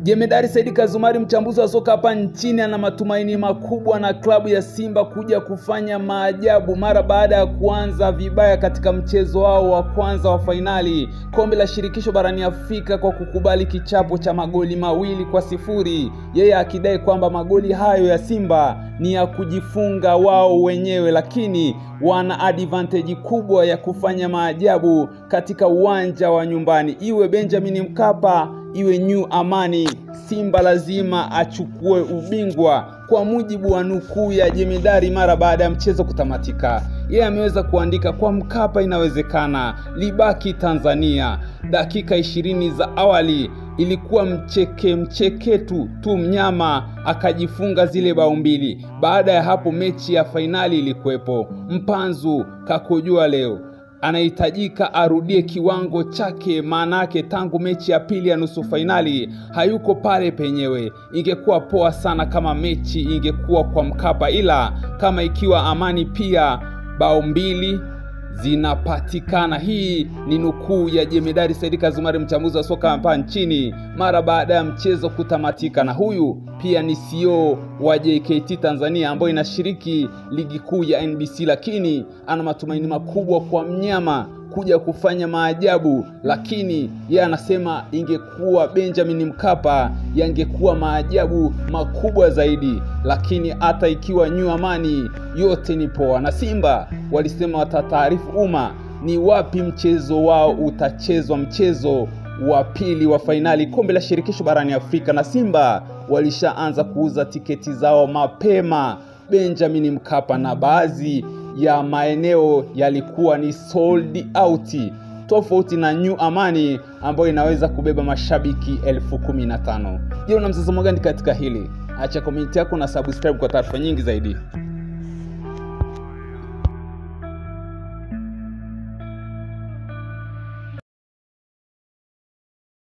Jemedari Said Kazumari, mchambuzi wa soka hapa nchini, ana matumaini makubwa na klabu ya Simba kuja kufanya maajabu mara baada ya kuanza vibaya katika mchezo wao wa kwanza wa fainali kombe la shirikisho barani Afrika kwa kukubali kichapo cha magoli 2-0. Yeye akidai kwamba magoli hayo ya Simba ni ya kujifunga wao wenyewe, lakini wana advantage kubwa ya kufanya maajabu katika uwanja wa nyumbani, iwe Benjamin Mkapa iwe New Amani. Simba lazima achukue ubingwa, kwa mujibu wa nukuu ya Jemedari mara baada ya mchezo kutamatika. Yeye ameweza kuandika, kwa Mkapa inawezekana, libaki Tanzania. Dakika 20 za awali ilikuwa mcheke tu mnyama akajifunga zile bao mbili. Baada ya hapo mechi ya fainali ilikuwepo. Mpanzu kakojua leo anahitajika arudie kiwango chake, manake tangu mechi ya pili ya nusu fainali hayuko pale penyewe. Ingekuwa poa sana kama mechi ingekuwa kwa Mkapa, ila kama ikiwa Amani pia bao mbili zinapatikana. Hii ni nukuu ya Jemedari Said Kazumari, mchambuzi wa soka hapa nchini, mara baada ya mchezo kutamatika. Na huyu pia ni CEO wa JKT Tanzania ambayo inashiriki ligi kuu ya NBC, lakini ana matumaini makubwa kwa mnyama kuja kufanya maajabu. Lakini yeye anasema ingekuwa Benjamin Mkapa yangekuwa maajabu makubwa zaidi, lakini hata ikiwa New Amani yote ni poa. Na Simba walisema watataarifu umma ni wapi mchezo wao utachezwa, mchezo wa pili wa fainali kombe la shirikisho barani Afrika. Na Simba walishaanza kuuza tiketi zao mapema Benjamin Mkapa, na baadhi ya maeneo yalikuwa ni sold out, tofauti na New Amani ambayo inaweza kubeba mashabiki 15,000. Je, una mtazamo gani katika hili? Acha comment yako na subscribe kwa taarifa nyingi zaidi.